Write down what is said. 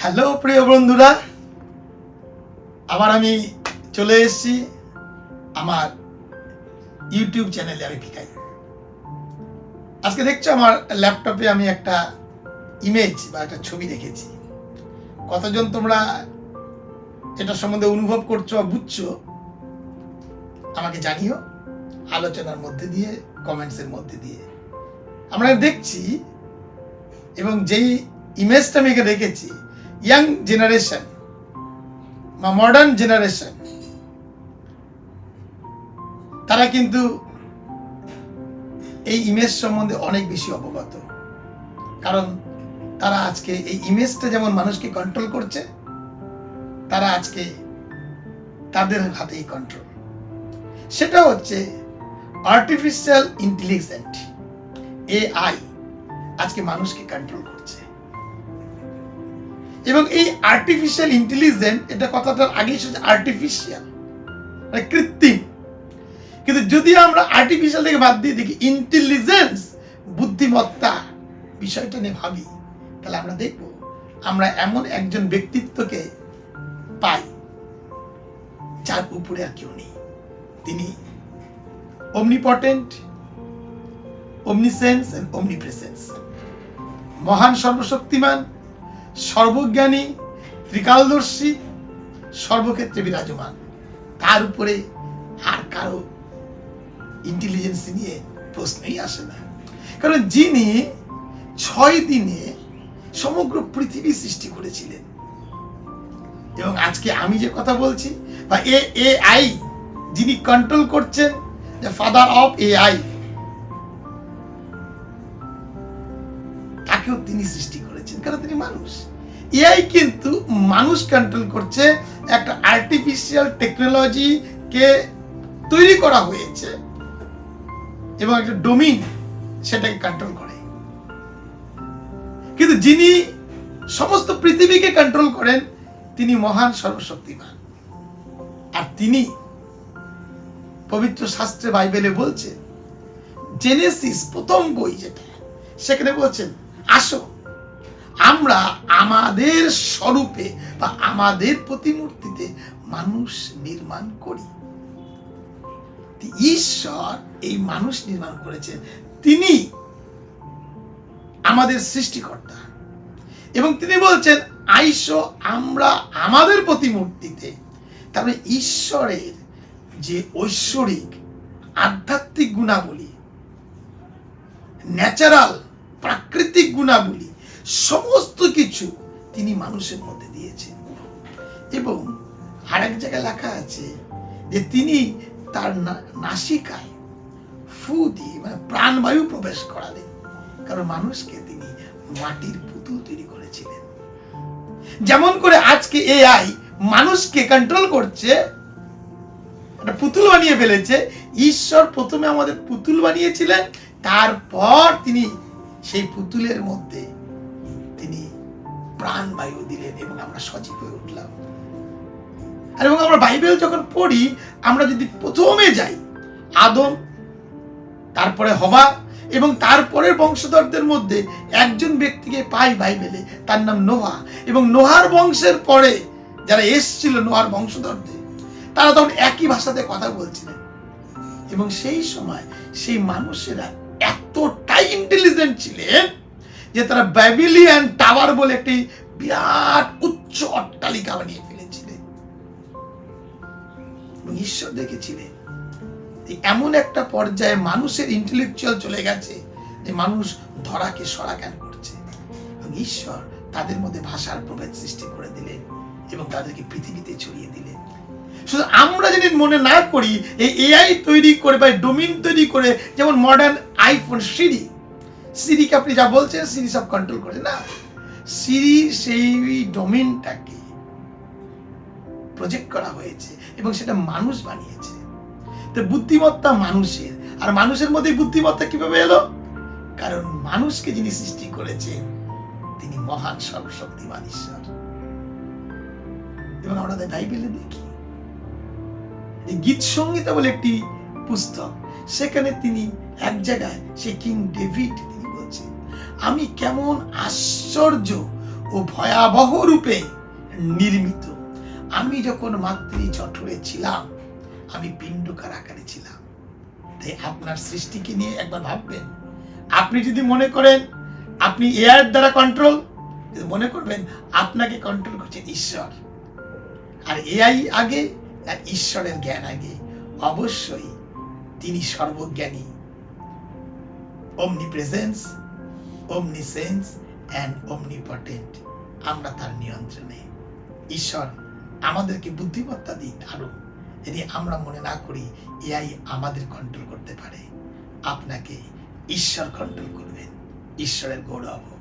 Hello প্রিয় বন্ধুরা, আবার আমি চলে এসেছি আমার ইউটিউব চ্যানেলে। আমি ভিকাই। আজকে দেখছো আমার ল্যাপটপে আমি একটা ইমেজ বা একটা ছবি রেখেছি। কতজন তোমরা এটা সম্বন্ধে অনুভব করছো বা বুঝছো আমাকে জানিও আলোচনার মধ্যে দিয়ে, কমেন্টসের মধ্যে দিয়ে। আমরা দেখছি এবং যেই ইমেজটা আমি রেখেছি, ইয়াং জেনারেশন বা মডার্ন জেনারেশন, তারা কিন্তু এই ইমেজ সম্বন্ধে অনেক বেশি অবগত। কারণ তারা আজকে এই ইমেজটা যেমন মানুষকে কন্ট্রোল করছে, তারা আজকে তাদের হাতেই কন্ট্রোল। সেটা হচ্ছে আর্টিফিশিয়াল ইন্টেলিজেন্ট, এআই আজকে মানুষকে কন্ট্রোল করছে। এবং এই আর্টিফিশিয়াল ইন্টেলিজেন্ট, এটা কথাটার আগেই আর্টিফিশিয়াল মানে কৃত্রিম। কিন্তু যদি আমরা আর্টিফিশিয়াল থেকে বাদ দিয়ে দেখি ইন্টেলিজেন্স, বুদ্ধিমত্তা বিষয়টা নিয়ে ভাবি, তাহলে আমরা দেখব আমরা এমন একজন ব্যক্তিত্বকে পাই যার উপরে আর কেউ নেই। তিনি omnipotent, omniscience and omnipresence, মহান, সর্বশক্তিমান, সর্বজ্ঞানী, ত্রিকালদর্শী, সর্বক্ষেত্রে বিরাজমান। তার উপরে আর কারো ইন্টেলিজেন্স নিয়ে প্রশ্নই আসে না। কারণ যিনি 6 দিনে সমগ্র পৃথিবী সৃষ্টি করেছিলেন, এবং আজকে আমি যে কথা বলছি বা এআই যিনি কন্ট্রোল করছেন, দ্য ফাদার অফ এআই, তাকেও তিনি সৃষ্টি করেছেন। কারণ তিনি মানুষ। এআই কিন্তু মানুষ কন্ট্রোল করছে। একটা আর্টিফিশিয়াল টেকনোলজি কে তৈরি করা হয়েছে এবং একটা ডোমিন সেটাকে কন্ট্রোল করে। কিন্তু যিনি সমস্ত পৃথিবীকে কন্ট্রোল করেন, তিনি মহান, সর্বশক্তিমান। আর তিনি পবিত্র শাস্ত্রে বাইবেলে বলছেন, জেনেসিস প্রথম বই যেটা, সেখানে বলছেন, আসো আমরা আমাদের স্বরূপে বা আমাদের প্রতিমূর্তিতে মানুষ নির্মাণ করি। ঈশ্বর এই মানুষ নির্মাণ করেছেন, তিনি আমাদের সৃষ্টিকর্তা। এবং তিনি বলছেন, আইসো আমরা আমাদের প্রতিমূর্তিতে। তারপরে ঈশ্বরের যে ঐশ্বরিক আধ্যাত্মিক গুণাবলী, ন্যাচারাল প্রাকৃতিক গুণাবলী, সমস্ত কিছু তিনি মানুষের মধ্যে দিয়েছেন। এবং আরেক জায়গায় লেখা আছে যে তিনি তার নাসিকায় ফু দিয়ে মানে প্রাণবায়ু প্রবেশ করালেন। কারণ মানুষকে তিনি মাটির পুতুল তৈরি করেছিলেন। যেমন করে আজকে এআই মানুষকে কন্ট্রোল করছে, একটা পুতুল বানিয়ে ফেলেছে। ঈশ্বর প্রথমে আমাদের পুতুল বানিয়েছিলেন, তারপর তিনি সেই পুতুলের মধ্যে তিনি প্রাণবায়ু দিলেন এবং আমরা সজীব হয়ে উঠলাম। আর এবং আমরা বাইবেল যখন পড়ি, আমরা যদি প্রথমে যাই আদম, তারপরে হওয়া, এবং তারপরে বংশধরদের মধ্যে একজন ব্যক্তিকে পাই বাইবেলে, তার নাম নোহা। এবং নোহার বংশের পরে যারা এসেছিল নোহার বংশধরদের, তারা তখন একই ভাষাতে কথা বলছিলেন। এবং সেই সময় সেই মানুষেরা এতটাই ইন্টেলিজেন্ট ছিলেন যে তারা ব্যাবিলিয়ান টাওয়ার বলে একটি বিরাট উচ্চ অট্টালিকা বানিয়ে ফেলেছিলেন। ঈশ্বর দেখেছিলেন এমন একটা পর্যায়ে মানুষের ইন্টেলেকচুয়াল চলে গেছে যে মানুষ ধরাকে সরাজ্ঞান করছে, এবং ঈশ্বর তাদের মধ্যে ভাষার প্রভেদ সৃষ্টি করে দিলেন এবং তাদেরকে পৃথিবীতে ছড়িয়ে দিলেন। শুধু আমরা যদি মনে না করি এই এআই তৈরি করে বা ডোমিন তৈরি করে, যেমন মডার্ন আইফোন, সিরিকে আপনি যা বলছেন সিরি সব কন্ট্রোল করে না। সিরি সেই ডোমিনটাকে প্রজেক্ট করা হয়েছে এবং সেটা মানুষ বানিয়েছে। তো বুদ্ধিমত্তা মানুষের, আর মানুষের মধ্যে বুদ্ধিমত্তা কিভাবে এলো? কারণ মানুষকে যিনি সৃষ্টি করেছেন তিনি মহান, সর্বশক্তিমান ঈশ্বর। এবং আমরা বাইবেলে দেখি গীত সংহিতা বলে একটি পুস্তক, সেখানে তিনি এক জায়গায় সে কিং ডেভিড তিনি বলছেন, আমি কেমন আশ্চর্য ও ভয়াবহ রূপে নির্মিত। আমি যখন মাতৃ জঠরে ছিলাম, আমি পিণ্ডকার আকারে ছিলাম। তাই আপনার সৃষ্টিকে নিয়ে একবার ভাববেন। আপনি যদি মনে করেন আপনি এআই দ্বারা কন্ট্রোল, মনে করবেন আপনাকে কন্ট্রোল করছে ঈশ্বর। আর এআই আগে না ঈশ্বরের জ্ঞান আগে? অবশ্যই তিনি সর্বজ্ঞানী, omnipresence, omniscience and omnipotent। আমরা তার নিয়ন্ত্রণে। ঈশ্বর আমাদেরকে বুদ্ধিমত্তা দিন আরো, যদি আমরা মনে না করি এআই আমাদের কন্ট্রোল করতে পারে। আপনাকে ঈশ্বর কন্ট্রোল করবেন। ঈশ্বরের গৌরব।